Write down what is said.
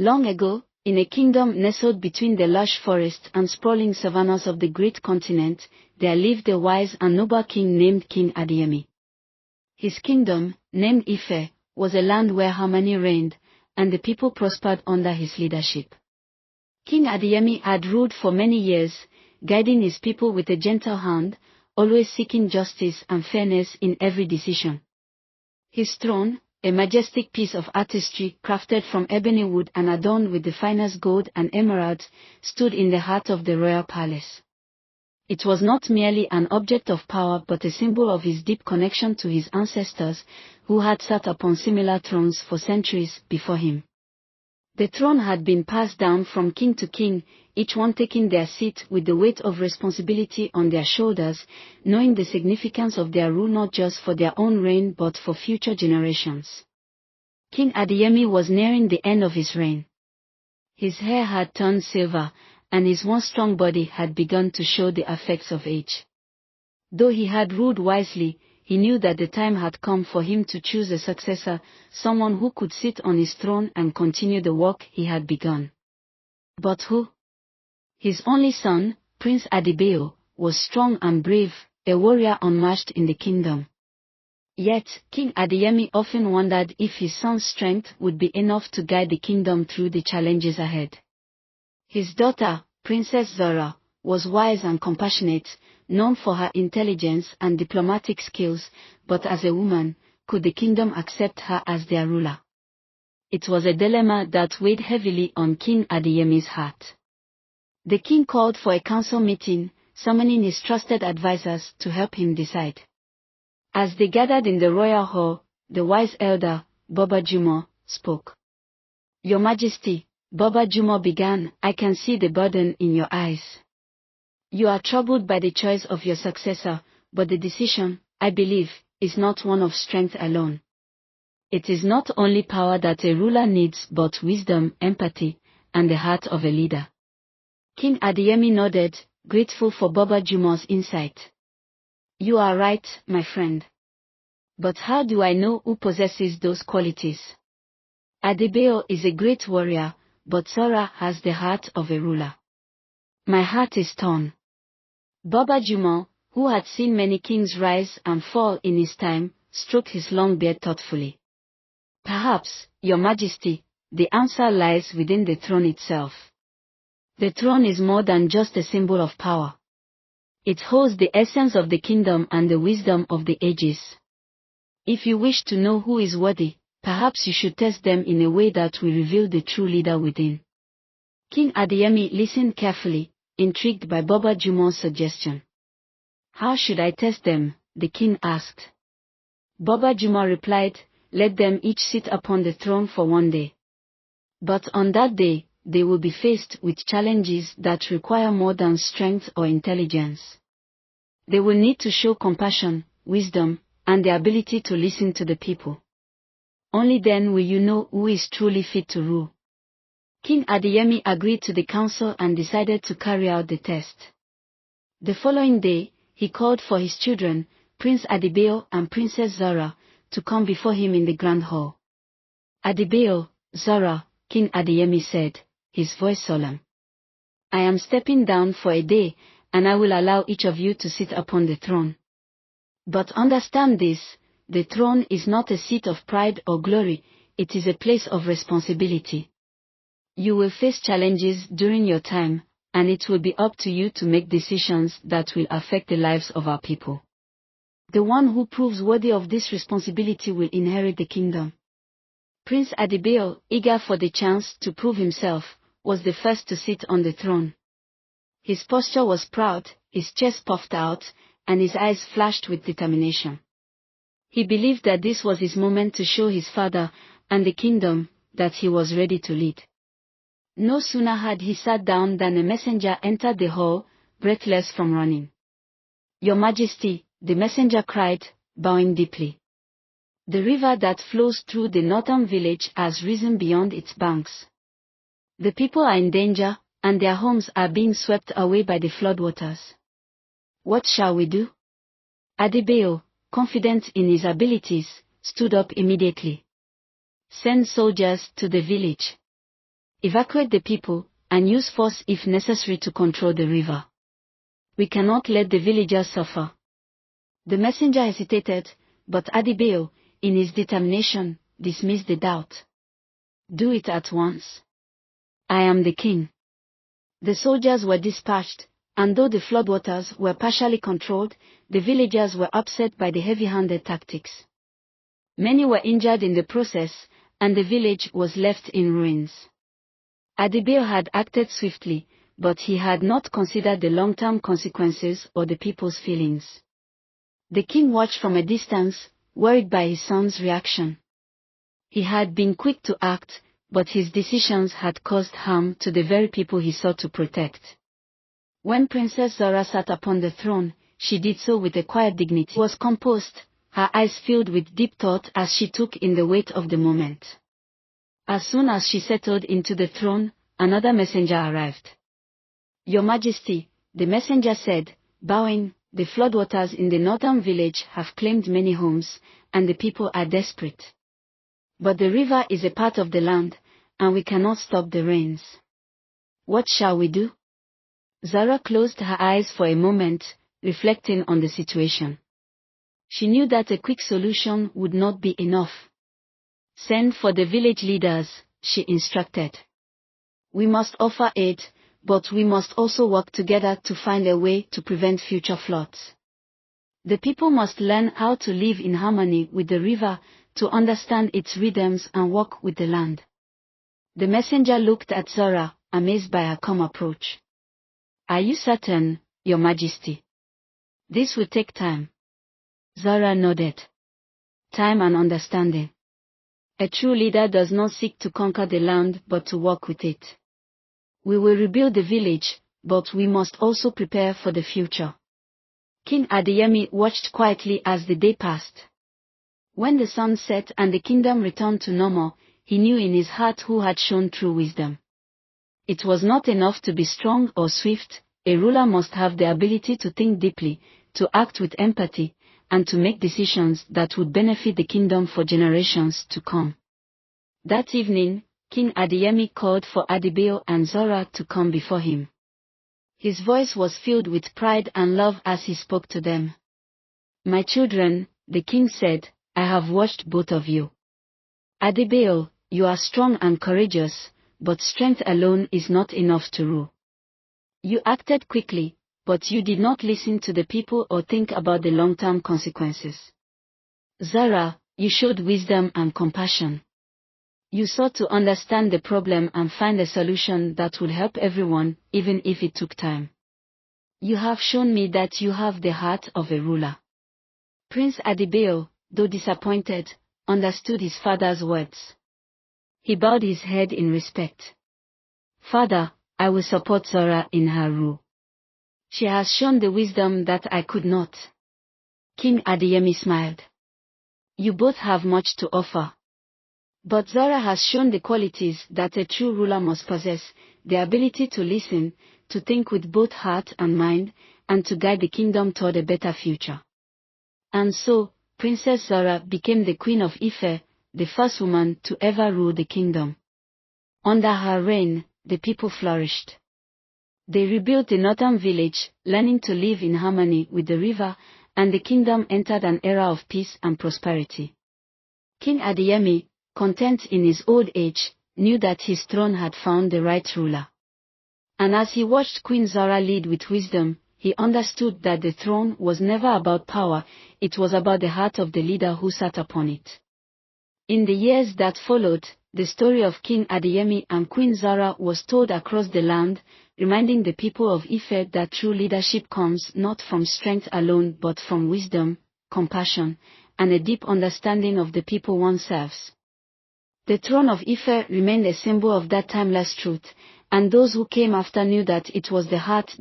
Long ago, in a kingdom nestled between the lush forests and sprawling savannas of the great continent, there lived a wise and noble king named King Adeyemi. His kingdom, named Ife, was a land where harmony reigned, and the people prospered under his leadership. King Adeyemi had ruled for many years, guiding his people with a gentle hand, always seeking justice and fairness in every decision. His throne, a majestic piece of artistry crafted from ebony wood and adorned with the finest gold and emeralds, stood in the heart of the royal palace. It was not merely an object of power but a symbol of his deep connection to his ancestors, who had sat upon similar thrones for centuries before him. The throne had been passed down from king to king, each one taking their seat with the weight of responsibility on their shoulders, knowing the significance of their rule not just for their own reign but for future generations. King Adeyemi was nearing the end of his reign. His hair had turned silver, and his once strong body had begun to show the effects of age. Though he had ruled wisely, he knew that the time had come for him to choose a successor, someone who could sit on his throne and continue the work he had begun. But who? His only son, Prince Adebayo, was strong and brave, a warrior unmatched in the kingdom. Yet, King Adeyemi often wondered if his son's strength would be enough to guide the kingdom through the challenges ahead. His daughter, Princess Zara, was wise and compassionate, known for her intelligence and diplomatic skills, but as a woman, could the kingdom accept her as their ruler? It was a dilemma that weighed heavily on King Adeyemi's heart. The king called for a council meeting, summoning his trusted advisors to help him decide. As they gathered in the royal hall, the wise elder, Baba Jumo, spoke. "Your Majesty," Baba Jumo began, "I can see the burden in your eyes. You are troubled by the choice of your successor, but the decision, I believe, is not one of strength alone. It is not only power that a ruler needs but wisdom, empathy, and the heart of a leader." King Adeyemi nodded, grateful for Baba Jumo's insight. "You are right, my friend. But how do I know who possesses those qualities? Adebayo is a great warrior, but Zara has the heart of a ruler. My heart is torn." Baba Jumo, who had seen many kings rise and fall in his time, stroked his long beard thoughtfully. "Perhaps, Your Majesty, the answer lies within the throne itself. The throne is more than just a symbol of power. It holds the essence of the kingdom and the wisdom of the ages. If you wish to know who is worthy, perhaps you should test them in a way that will reveal the true leader within." King Adeyemi listened carefully, intrigued by Baba Jumo's suggestion. "How should I test them?" the king asked. Baba Jumo replied, "Let them each sit upon the throne for one day. But on that day, they will be faced with challenges that require more than strength or intelligence. They will need to show compassion, wisdom, and the ability to listen to the people. Only then will you know who is truly fit to rule." King Adeyemi agreed to the council and decided to carry out the test. The following day, he called for his children, Prince Adebayo and Princess Zara, to come before him in the grand hall. "Adebayo, Zara," King Adeyemi said, his voice solemn. "I am stepping down for a day, and I will allow each of you to sit upon the throne. But understand this, the throne is not a seat of pride or glory, it is a place of responsibility. You will face challenges during your time, and it will be up to you to make decisions that will affect the lives of our people. The one who proves worthy of this responsibility will inherit the kingdom." Prince Adebayo, eager for the chance to prove himself, was the first to sit on the throne. His posture was proud, his chest puffed out, and his eyes flashed with determination. He believed that this was his moment to show his father and the kingdom that he was ready to lead. No sooner had he sat down than a messenger entered the hall, breathless from running. "Your Majesty," the messenger cried, bowing deeply. "The river that flows through the northern village has risen beyond its banks. The people are in danger, and their homes are being swept away by the floodwaters. What shall we do?" Adebayo, confident in his abilities, stood up immediately. "Send soldiers to the village. Evacuate the people, and use force if necessary to control the river. We cannot let the villagers suffer. The messenger hesitated, but Adebayo, in his determination, dismissed the doubt. Do it at once. I am the king. The soldiers were dispatched, and though the floodwaters were partially controlled, the villagers were upset by the heavy-handed tactics. Many were injured in the process, and the village was left in ruins. Adebayo had acted swiftly, but he had not considered the long-term consequences or the people's feelings. The king watched from a distance, worried by his son's reaction. He had been quick to act, but his decisions had caused harm to the very people he sought to protect. When Princess Zora sat upon the throne, she did so with a quiet dignity. She was composed, her eyes filled with deep thought as she took in the weight of the moment. As soon as she settled into the throne, another messenger arrived. Your Majesty, the messenger said, bowing, the floodwaters in the northern village have claimed many homes, and the people are desperate. But the river is a part of the land, and we cannot stop the rains. What shall we do? Zara closed her eyes for a moment, reflecting on the situation. She knew that a quick solution would not be enough. Send for the village leaders, she instructed. We must offer aid, but we must also work together to find a way to prevent future floods. The people must learn how to live in harmony with the river, to understand its rhythms and work with the land. The messenger looked at Zara, amazed by her calm approach. Are you certain, Your Majesty? This will take time. Zara nodded. Time and understanding. A true leader does not seek to conquer the land but to work with it. We will rebuild the village, but we must also prepare for the future. King Adeyemi watched quietly as the day passed. When the sun set and the kingdom returned to normal, he knew in his heart who had shown true wisdom. It was not enough to be strong or swift, a ruler must have the ability to think deeply, to act with empathy, and to make decisions that would benefit the kingdom for generations to come. That evening, King Adeyemi called for Adebayo and Zora to come before him. His voice was filled with pride and love as he spoke to them. My children, the king said, I have watched both of you. Adebayo, you are strong and courageous, but strength alone is not enough to rule. You acted quickly, but you did not listen to the people or think about the long-term consequences. Zara, you showed wisdom and compassion. You sought to understand the problem and find a solution that would help everyone, even if it took time. You have shown me that you have the heart of a ruler. Prince Adebayo, though disappointed, understood his father's words. He bowed his head in respect. Father, I will support Zora in her rule. She has shown the wisdom that I could not. King Adeyemi smiled. You both have much to offer. But Zora has shown the qualities that a true ruler must possess, the ability to listen, to think with both heart and mind, and to guide the kingdom toward a better future. And so, Princess Zora became the Queen of Ife, the first woman to ever rule the kingdom. Under her reign, the people flourished. They rebuilt the northern village, learning to live in harmony with the river, and the kingdom entered an era of peace and prosperity. King Adeyemi, content in his old age, knew that his throne had found the right ruler. And as he watched Queen Zora lead with wisdom, he understood that the throne was never about power, it was about the heart of the leader who sat upon it. In the years that followed, the story of King Adeyemi and Queen Zora was told across the land, reminding the people of Ife that true leadership comes not from strength alone but from wisdom, compassion, and a deep understanding of the people one serves. The throne of Ife remained a symbol of that timeless truth, and those who came after knew that it was the heart